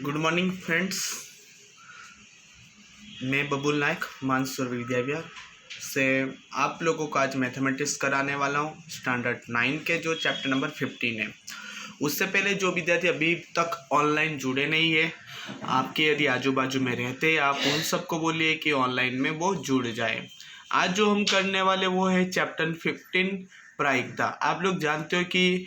Good morning friends. मैं बबुल नायक मानसरोवर विद्याविहार से आप लोगों को आज मैथमेटिक्स कराने वाला हूँ। स्टैंडर्ड 9 के जो चैप्टर नंबर 15 है। उससे पहले जो विद्यार्थी अभी तक ऑनलाइन जुड़े नहीं है, आपके यदि आजू बाजू में रहते हैं, आप उन सबको बोलिए कि ऑनलाइन में वो जुड़ जाए। आज जो हम करने वाले वो है चैप्टर 15 प्रायिकता। आप लोग जानते हो कि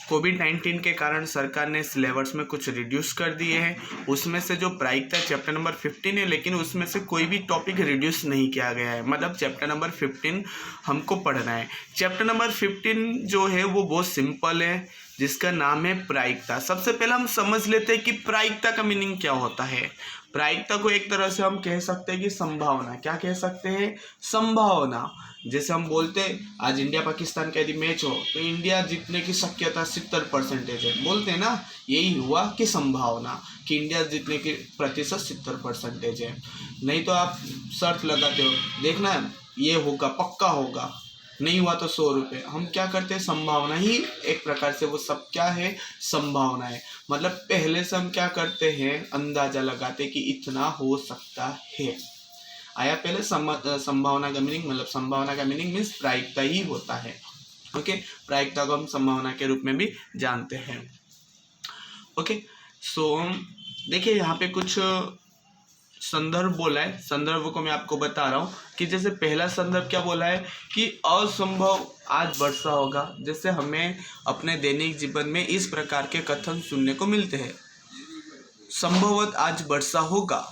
कोविड-19 के कारण सरकार ने सिलेबस में कुछ रिड्यूस कर दिए हैं। उसमें से जो प्रायिकता चैप्टर नंबर 15 है, लेकिन उसमें से कोई भी टॉपिक रिड्यूस नहीं किया गया है। मतलब चैप्टर नंबर 15 हमको पढ़ना है। चैप्टर नंबर 15 जो है वो बहुत सिंपल है, जिसका नाम है प्रायिकता। सबसे पहले हम समझ लेते हैं कि प्रायिकता का मीनिंग क्या होता है। प्रायिकता को एक तरह से हम कह सकते हैं कि संभावना। क्या कह सकते हैं? संभावना। जैसे हम बोलते हैं आज इंडिया पाकिस्तान का यदि मैच हो तो इंडिया जीतने की शक्यता 70% है, बोलते हैं ना। यही हुआ कि संभावना कि इंडिया जीतने की प्रतिशत 70% है। नहीं तो आप शर्त लगाते हो, देखना ये होगा, पक्का होगा, नहीं हुआ तो 100 रुपये। हम क्या करते हैं? संभावना ही एक प्रकार से वो सब क्या है? संभावना है। मतलब पहले से हम क्या करते हैं? अंदाजा लगाते कि इतना हो सकता है। आया पहले संभावना का मीनिंग। मतलब संभावना का मीनिंग मीन्स प्रायिकता ही होता है। ओके, प्रायिकता को हम संभावना के रूप में भी जानते हैं। ओके, सो देखिए यहाँ पे कुछ संदर्भ बोला है। संदर्भ को मैं आपको बता रहा हूँ कि जैसे पहला संदर्भ क्या बोला है कि असंभव आज वर्षा होगा। जैसे हमें अपने दैनिक जीवन में इस प्रकार के कथन सुनने को मिलते हैं, संभवत आज वर्षा होगा।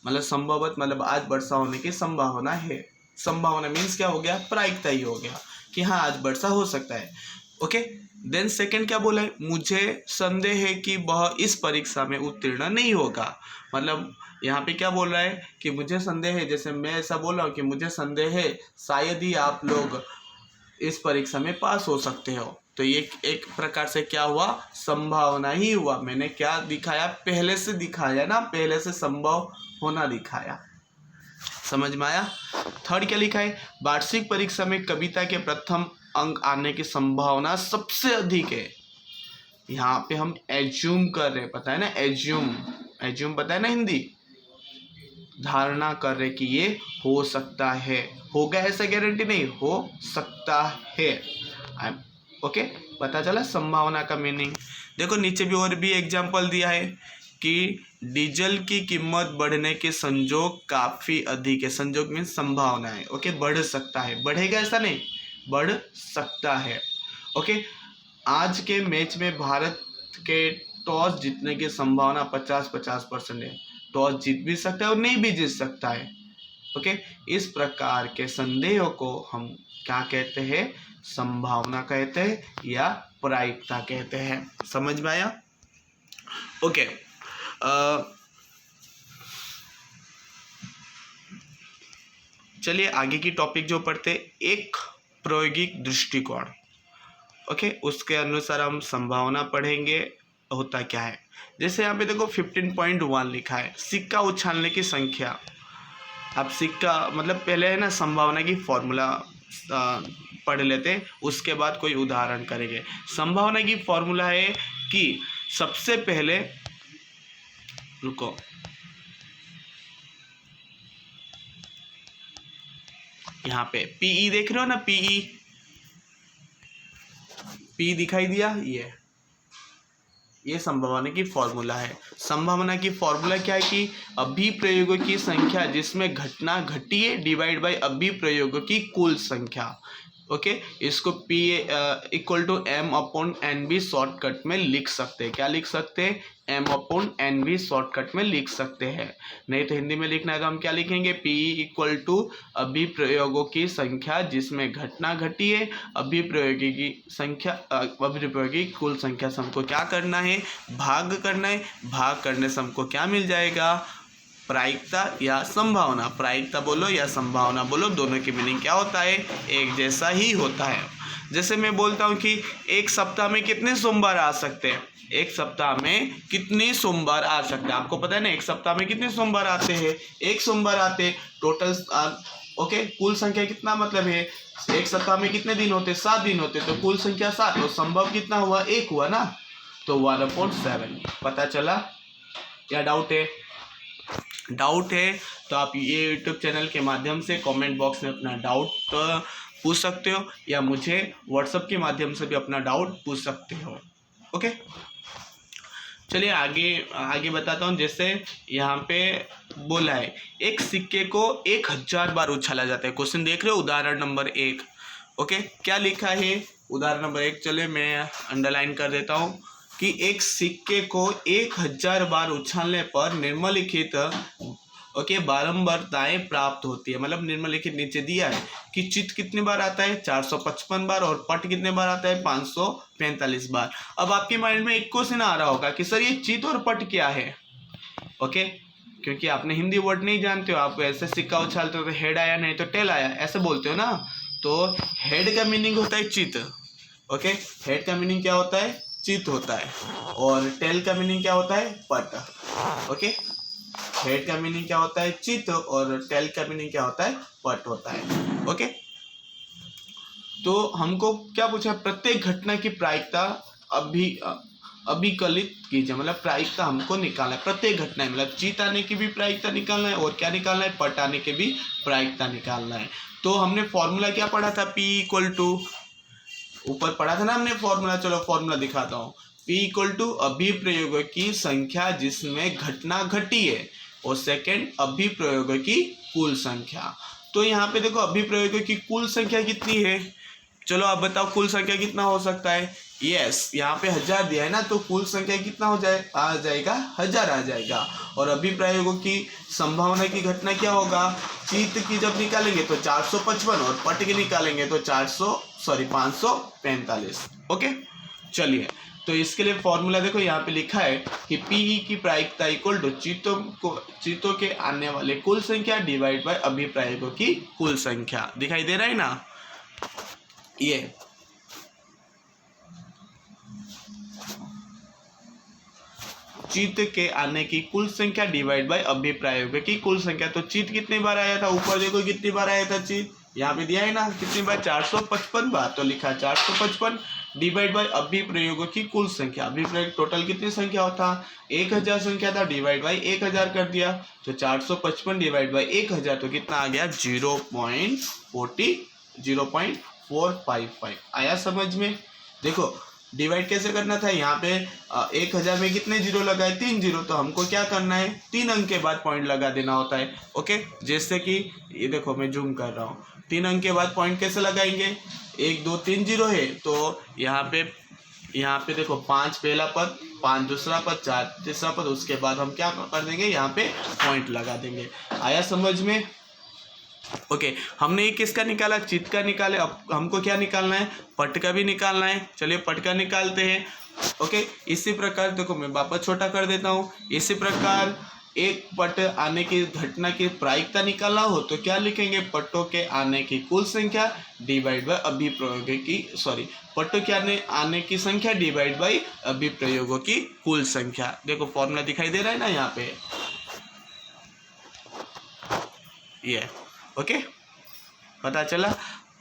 मतलब संभवत मतलब आज वर्षा होने की संभावना है। संभावना मीन्स क्या हो गया? प्रायिकता ही हो गया कि हाँ आज वर्षा हो सकता है। ओके, देन सेकंड क्या बोला है? मुझे संदेह है कि वह इस परीक्षा में उत्तीर्ण नहीं होगा। मतलब यहाँ पे क्या बोल रहा है कि मुझे संदेह है। जैसे मैं ऐसा बोल रहा हूँ कि मुझे संदेह है शायद ही आप लोग इस परीक्षा में पास हो सकते हो। तो ये एक प्रकार से क्या हुआ? संभावना ही हुआ। मैंने क्या दिखाया? पहले से दिखाया ना, पहले से संभव होना दिखाया। समझ में आया? थर्ड क्या लिखा है? वार्षिक परीक्षा में कविता के प्रथम अंक आने की संभावना सबसे अधिक है। यहाँ पे हम एज्यूम कर रहे हैं, पता है ना? एज्यूम पता है ना हिंदी? धारणा कर रहे कि ये हो सकता है। होगा ऐसा गारंटी नहीं, हो सकता है। ओके, पता चला संभावना का मीनिंग। देखो नीचे भी और भी एग्जाम्पल दिया है कि डीजल की कीमत बढ़ने के संजोग काफ़ी अधिक है। संजोग मीन्स संभावना है। ओके, बढ़ सकता है, बढ़ेगा ऐसा नहीं, बढ़ सकता है। ओके, आज के मैच में भारत के टॉस जीतने की संभावना 50-50% है। टॉस जीत भी सकता है और नहीं भी जीत सकता है। ओके, इस प्रकार के संदेहों को हम क्या कहते हैं? संभावना कहते हैं या प्रायिकता कहते हैं। समझ में आया? ओके, चलिए आगे की टॉपिक जो पढ़ते, एक प्रायोगिक दृष्टिकोण। ओके, उसके अनुसार हम संभावना पढ़ेंगे होता क्या है। जैसे यहाँ पे देखो 15.1 लिखा है, सिक्का उछालने की संख्या। अब सिक्का मतलब पहले है ना संभावना की फॉर्मूला पढ़ लेते, उसके बाद कोई उदाहरण करेंगे। संभावना की फॉर्मूला है कि सबसे पहले, रुको, यहाँ पे पीई देख रहे हो ना? पी दिखाई दिया? ये संभावना की फॉर्मूला है। संभावना की फॉर्मूला क्या है कि अभिप्रयोगों की संख्या जिसमें घटना घटी है डिवाइड बाय अभिप्रयोगों की कुल संख्या। ओके, इसको P equal to M/NB shortcut में लिख सकते हैं। क्या लिख सकते हैं? M/NB शॉर्टकट में लिख सकते हैं। नहीं तो हिंदी में लिखना है तो हम क्या लिखेंगे? P इक्वल टू अभिप्रयोगों की संख्या जिसमें घटना घटी है, अभिप्रयोगी की संख्या, अभिप्रयोगी कुल संख्या से हमको क्या करना है? भाग करना है। भाग करने से हमको क्या मिल जाएगा? प्रायिकता या संभावना। प्रायिकता बोलो या संभावना बोलो, दोनों की मीनिंग क्या होता है? एक जैसा ही होता है। जैसे मैं बोलता हूँ कि एक सप्ताह में कितने सोमवार आ सकते हैं? एक सप्ताह में कितने सोमवार आ सकते हैं? आपको पता है ना एक सप्ताह में कितने सोमवार आते हैं? एक सोमवार आते हैं। टोटल ओके, कुल संख्या कितना मतलब है? एक सप्ताह में कितने दिन होते? 7 दिन होते, तो कुल संख्या 7। तो संभव कितना हुआ? 1 हुआ ना। तो 1/7। पता चला या डाउट है? डाउट है तो आप ये यूट्यूब चैनल के माध्यम से कमेंट बॉक्स में अपना डाउट पूछ सकते हो, या मुझे व्हाट्सएप के माध्यम से भी अपना डाउट पूछ सकते हो। ओके, चलिए आगे बताता हूँ। जैसे यहाँ पे बोला है एक सिक्के को 1000 बार उछाला जाता है। क्वेश्चन देख रहे हो, उदाहरण नंबर 1। ओके, क्या लिखा है उदाहरण नंबर 1? चलिए मैं अंडरलाइन कर देता हूँ कि एक सिक्के को 1000 बार उछालने पर निम्नलिखित बारंबारताएं प्राप्त होती है। मतलब निम्नलिखित नीचे दिया है कि चित कितने बार आता है, 455 बार, और पट कितने बार आता है, 545 बार। अब आपके माइंड में एक क्वेश्चन आ रहा होगा कि सर ये चित और पट क्या है? ओके, क्योंकि आपने हिंदी वर्ड नहीं जानते हो, आप ऐसे सिक्का उछालते हो तो हेड आया नहीं तो टेल आया, ऐसे बोलते हो ना। तो हेड का मीनिंग होता है चित। ओके, हेड का मीनिंग क्या होता है, चित होता है, और टेल का मीनिंग क्या होता है, पट। ओके, हेड का मीनिंग क्या होता है, चित, और टेल का मीनिंग क्या होता है, पट होता है। ओके, तो हमको क्या पूछा, प्रत्येक घटना की प्रायिकता अभिकलित कीजिए। मतलब प्रायिकता हमको निकालना है, प्रत्येक घटना है, मतलब चित आने की भी प्रायिकता निकालना है, और क्या निकालना है, पट आने के भी प्रायिकता निकालना है। तो हमने फॉर्मूला क्या पढ़ा था, P ऊपर पढ़ा था ना हमने फॉर्मूला। चलो फॉर्मूला दिखाता हूँ। P अभिप्रयोगों की संख्या जिसमें घटना घटी है, और सेकंड अभिप्रयोगों की कुल संख्या। तो यहाँ पे देखो अभिप्रयोगों की कुल संख्या कितनी है, चलो आप बताओ कुल संख्या कितना हो सकता है। यस, यहाँ पे 1000 दिया है ना, तो कुल संख्या कितना आ जाएगा 1000 आ जाएगा। और अभिप्रयोगों की संभावना की घटना क्या होगा, चित की जब निकालेंगे तो 455, और पट की निकालेंगे तो 545। ओके, चलिए तो इसके लिए फॉर्मूला देखो यहाँ पे लिखा है कि Pe की प्रायिकता इक्वल टू चितों के आने वाले कुल संख्या डिवाइड बाय अभिप्रयोगों की कुल संख्या। दिखाई दे रहा है ना, ये चित के आने की कुल संख्या डिवाइड बाय अभिप्रायों की कुल संख्या। तो चित कितनी बार आया था, ऊपर देखो कितनी बार आया था चित, यहाँ पे दिया है ना कितनी बार, 455 बार। तो लिखा 455 डिवाइड बाय अभिप्रयोगों की कुल संख्या। अभिप्रयोग टोटल कितनी संख्या होता, 1000 संख्या था, डिवाइड बाय 1000 कर दिया, तो 455 डिवाइड बाय 1000 तो कितना आ गया 0.455। आया समझ में? देखो डिवाइड कैसे करना था, यहाँ पे 1000 में कितने जीरो लगाए, 3 जीरो, तो हमको क्या करना है 3 अंक के बाद पॉइंट लगा देना होता है। ओके, जैसे कि ये देखो मैं जूम कर रहा हूँ, 3 अंक के बाद पॉइंट कैसे लगाएंगे, 1 2 3 जीरो है, तो यहाँ पे देखो 5 पहला पद, 5 दूसरा पद, 4 तीसरा पद, उसके बाद हम क्या कर देंगे, यहाँ पे पॉइंट लगा देंगे। आया समझ में? ओके, हमने ये किसका निकाला, चित का निकाले। अब हमको क्या निकालना है, पट का भी निकालना है। चलिए पट का निकालते हैं। ओके, इसी प्रकार देखो मैं वापस छोटा कर देता हूँ। इसी प्रकार एक पट आने की घटना की प्रायिकता निकालना हो तो क्या लिखेंगे, पट्टों के आने की कुल संख्या डिवाइड बाय अभिप्रयोगों की पट्टों के आने की संख्या डिवाइड बाय अभिप्रयोगों की कुल संख्या। देखो फॉर्मूला दिखाई दे रहा है ना यहाँ पे, ये ओके, पता चला।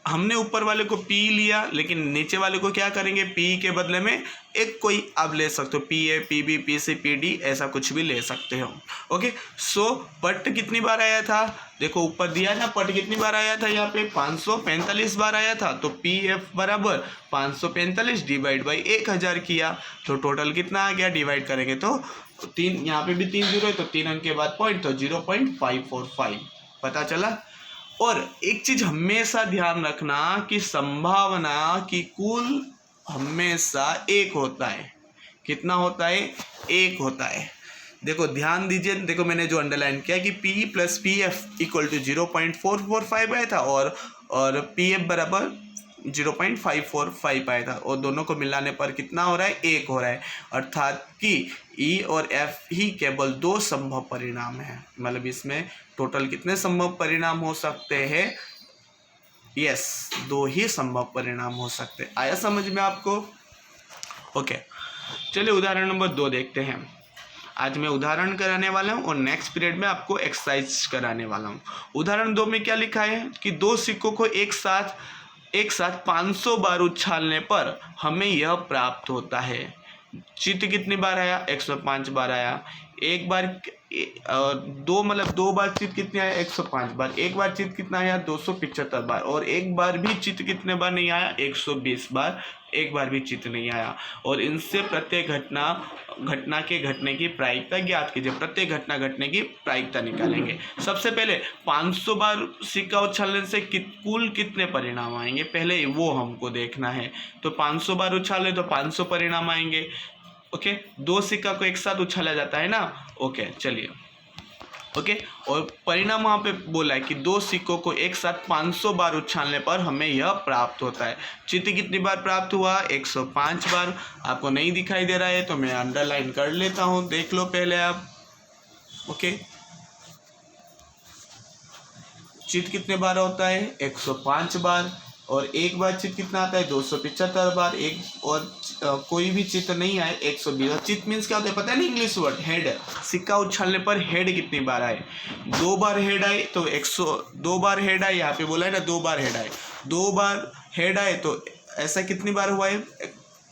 हमने ऊपर वाले को P लिया, लेकिन नीचे वाले को क्या करेंगे, P के बदले में एक कोई आप ले सकते हो, PA PB PC PD ऐसा कुछ भी ले सकते हो। ओके, सो पट कितनी बार आया था, देखो ऊपर दिया ना, पट कितनी बार आया था, यहाँ पे 545 बार आया था। तो PF बराबर 545 डिवाइड बाई 1000 किया, तो टोटल कितना आ गया, डिवाइड करेंगे तो 3, यहाँ पे भी 3 जीरो है, तो 3 अंक के बाद पॉइंट, तो 0.545। पता चला। और एक चीज हमेशा ध्यान रखना कि संभावना की कुल हमेशा 1 होता है। कितना होता है, 1 होता है। देखो ध्यान दीजिए, देखो मैंने जो अंडरलाइन किया कि P plus PF equal to 0.445 आया था, और PF बराबर 0.545 आया था, और दोनों को मिलाने पर कितना हो रहा है, 1 हो रहा है। अर्थात कि E और F ही केवल 2 संभव परिणाम हैं। मतलब इसमें टोटल कितने संभव परिणाम हो सकते हैं, यस 2 ही संभव परिणाम हो सकते हैं। आया समझ में आपको? ओके, चलिए उदाहरण नंबर 2 देखते हैं। आज मैं उदाहरण कराने वाला हूँ और नेक्स्ट पीरियड में आपको एक्सरसाइज कराने वाला हूँ। उदाहरण 2 में क्या लिखा है कि 2 सिक्कों को एक साथ 500 बार उछालने पर हमें यह प्राप्त होता है। चित्त कितनी बार आया, 105 बार आया। एक बार दो बार चित्त कितने आया, 105 बार। एक बार चित्त कितना आया, 275 बार। और एक बार भी चित्त कितने बार नहीं आया, 120 बार। एक बार भी चित्त नहीं आया। और इनसे प्रत्येक घटना के घटने की प्रायिकता ज्ञात कीजिए। प्रत्येक घटना घटने की प्रायिकता निकालेंगे। सबसे पहले 500 बार सिक्का उछालने से कुल कितने परिणाम आएंगे, पहले वो हमको देखना है। तो 500 बार उछाले तो 500 परिणाम आएंगे। ओके, दो सिक्का को एक साथ उछाला जाता है ना। ओके चलिए, ओके। और परिणाम वहाँ पे बोला है कि दो सिक्कों को एक साथ 500 बार उछालने पर हमें यह प्राप्त होता है। चित्त कितनी बार प्राप्त हुआ, 105 बार। आपको नहीं दिखाई दे रहा है तो मैं अंडरलाइन कर लेता हूँ, देख लो पहले आप। ओके, चित्त कितने बार होता है, 105 बार। और एक बार चित्त कितना आता है, 275 बार। एक और कोई भी चित्त नहीं आए, 120। चित्त मीन्स क्या होता है पता है ना, इंग्लिश वर्ड हेड। सिक्का उछालने पर हेड कितनी बार आए, 2 बार हेड आए तो 2 बार हेड आए। यहाँ पे बोला है ना 2 बार हेड आए। 2 बार हेड आए तो ऐसा कितनी बार हुआ है,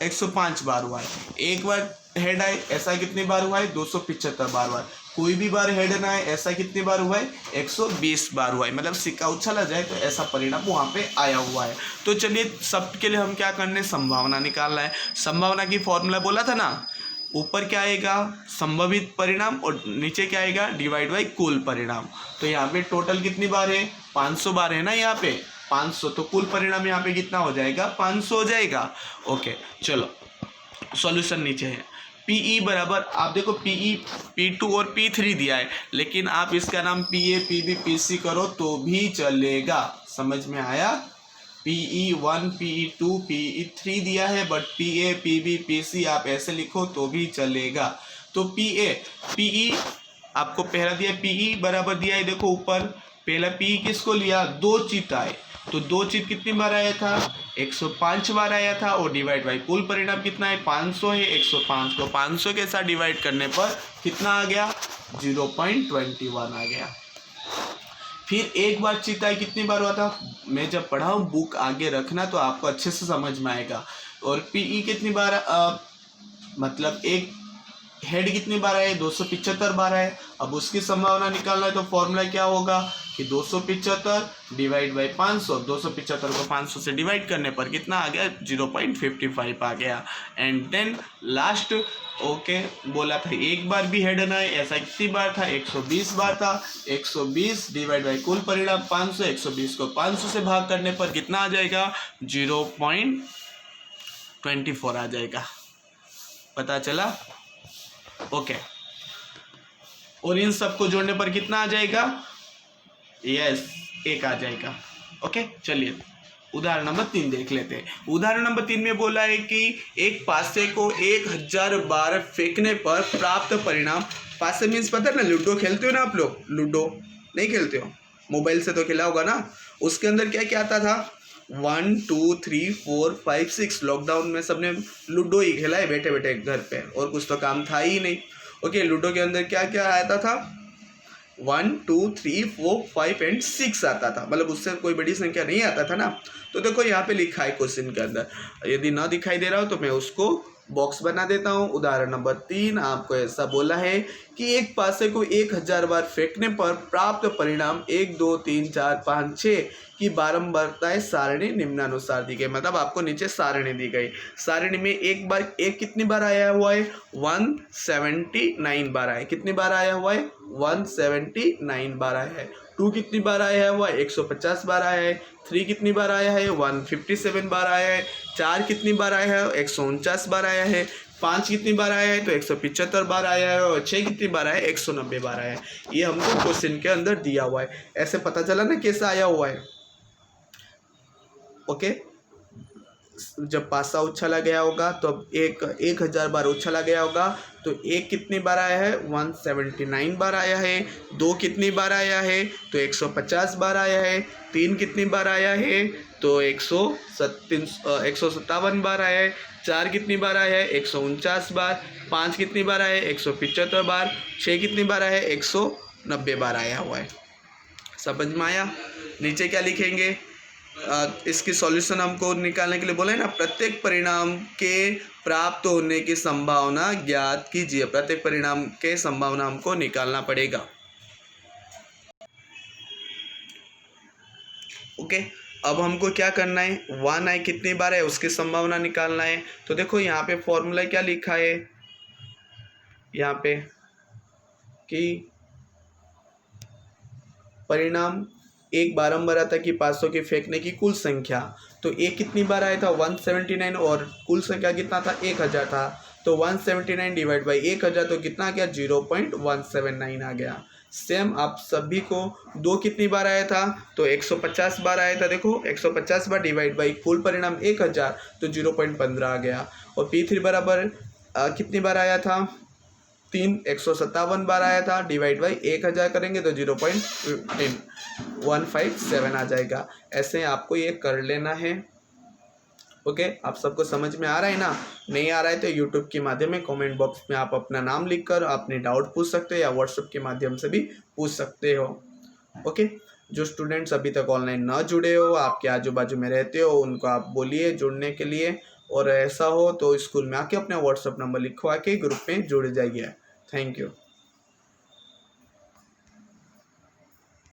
105 बार हुआ है। एक बार हेड आए ऐसा कितनी बार हुआ है, 275 बार हुआ है। कोई भी बार हेड ना आए ऐसा कितनी बार हुआ है, 120 बार हुआ है। मतलब सिक्का उछाला जाए तो ऐसा परिणाम वहाँ पे आया हुआ है। तो चलिए सबके लिए हम क्या करने, संभावना निकालना है। संभावना की फॉर्मूला बोला था ना, ऊपर क्या आएगा, संभावित परिणाम, और नीचे क्या आएगा, डिवाइड बाई कुल परिणाम। तो यहाँ पे टोटल कितनी बार है, 500 बार है ना यहाँ पे, 500। तो कुल परिणाम यहाँ पे कितना हो जाएगा, 500 हो जाएगा। ओके चलो, सॉल्यूशन नीचे है। पीई बराबर, आप देखो पीई P2 और P3 दिया है, लेकिन आप इसका नाम PA PB PC करो तो भी चलेगा। समझ में आया, PE1 PE2 PE3 दिया है, बट PA PB PC आप ऐसे लिखो तो भी चलेगा। तो PE आपको पहला दिया, PE बराबर दिया है, देखो ऊपर पहला PE किसको लिया, 2 चित्त आए। तो 2 चित्त कितनी बार आया था, 105 बार आया था। और डिवाइड बाई कुल परिणाम कितना है, 500 है। 105 को 500 के साथ डिवाइड करने पर कितना आ गया, 0.21 आ गया। फिर एक बार चित्त आई कितनी बार हुआ था, मैं जब पढ़ाऊँ बुक आगे रखना तो आपको अच्छे से समझ में आएगा। और PE कितनी बार मतलब एक हेड कितनी बार आए, 275 बार आए। अब उसकी संभावना निकालना है तो फॉर्मूला क्या होगा कि 275 डिवाइड बाई 500। 275 को 500 से डिवाइड करने पर कितना आ गया, 0.55 आ गया। एंड देन लास्ट, ओके बोला था एक बार भी हेड ना आए, ऐसा कितनी बार था, 120 बार था। 120 डिवाइड बाई कुल परिणाम 500। 120 को 500 से भाग करने पर कितना आ जाएगा, 0.24 आ जाएगा। पता चला, ओके। और इन सबको जोड़ने पर कितना आ जाएगा, यस 1 आ जाएगा। ओके चलिए उदाहरण नंबर 3 देख लेते हैं। उदाहरण नंबर 3 में बोला है कि एक पासे को 1000 बार फेंकने पर प्राप्त परिणाम। पासे मीन्स पता है ना, लूडो खेलते हो ना आप लोग, लूडो नहीं खेलते हो, मोबाइल से तो खेला होगा ना। उसके अंदर क्या क्या आता था, 1 2 3 4 5 6। लॉकडाउन में सबने लूडो ही खेला है बैठे बैठे घर पे, और कुछ तो काम था ही नहीं। ओके, लूडो के अंदर क्या क्या आता था, 1 2 3 4 5 एंड 6 आता था। मतलब उससे कोई बड़ी संख्या नहीं आता था ना। तो देखो यहाँ पे लिखा है क्वेश्चन के अंदर, यदि ना दिखाई दे रहा हो तो मैं उसको बॉक्स बना देता हूँ। उदाहरण नंबर 3 आपको ऐसा बोला है कि एक पासे को 1000 बार फेंकने पर प्राप्त परिणाम 1 2 3 4 5 6 की बारंबारताएं सारणी निम्नानुसार दी गई। मतलब आपको नीचे सारणी दी गई। सारणी में एक कितनी बार आया हुआ है, 179 बार आया। कितनी बार आया हुआ है, 179 बार आया है। 2 कितनी बार आया है, वह 150 बार आया है। 3 कितनी बार आया है, 157 बार आया है। 4 कितनी बार आया है, 149 बार आया है। 5 कितनी बार आया है, तो 175 बार आया है। और 6 कितनी बार आया है, 190 बार आया है। ये हमको क्वेश्चन के अंदर दिया हुआ है। ऐसे पता चला ना कैसा आया हुआ है। ओके, जब पासा उछाला गया होगा तो 1000 बार उछाला गया होगा, तो 1 कितनी बार आया है, 179 बार आया है। 2 कितनी बार आया है, तो 150 बार आया है। 3 कितनी बार आया है, तो 157 बार आया है। 4 कितनी बार आया है, 149 बार। 5 कितनी बार आया है, 175 बार। 6 कितनी बार आया है, 190 बार आया हुआ है। समझ में आया। नीचे क्या लिखेंगे, इसकी सॉल्यूशन हमको निकालने के लिए बोला है ना, प्रत्येक परिणाम के प्राप्त होने की संभावना ज्ञात कीजिए। प्रत्येक परिणाम के संभावना हमको निकालना पड़ेगा। ओके, अब हमको क्या करना है, 1i कितनी बार है उसकी संभावना निकालना है। तो देखो यहाँ पे फॉर्मूला क्या लिखा है, यहाँ पे कि परिणाम एक बारंबार आता कि 500 की फेंकने की कुल संख्या, तो एक कितनी बार आया था 179 और कुल संख्या कितना था 1000 था। तो 179 डिवाइड बाई 1000 तो कितना आ गया 0.179 आ गया। सेम आप सभी को दो कितनी बार आया था, तो 150 बार आया था। देखो 150 बार डिवाइड बाई कुल परिणाम 1000 तो 0.15 आ गया। और P3 बराबर कितनी बार आया था 157 बार आया था, डिवाइड बाई 1000 करेंगे तो 0.157 आ जाएगा। ऐसे आपको ये कर लेना है। ओके, आप सबको समझ में आ रहा है ना? नहीं आ रहा है तो यूट्यूब के माध्यम में कमेंट बॉक्स में आप अपना नाम लिखकर अपने डाउट पूछ सकते हो या व्हाट्सएप के माध्यम से भी पूछ सकते हो। ओके, जो स्टूडेंट्स अभी तक ऑनलाइन ना जुड़े हो, आपके आजू बाजू में रहते हो, उनको आप बोलिए जुड़ने के लिए। और ऐसा हो तो स्कूल में आके अपना व्हाट्सएप नंबर लिखवा के ग्रुप में जुड़ जाइए। Thank you.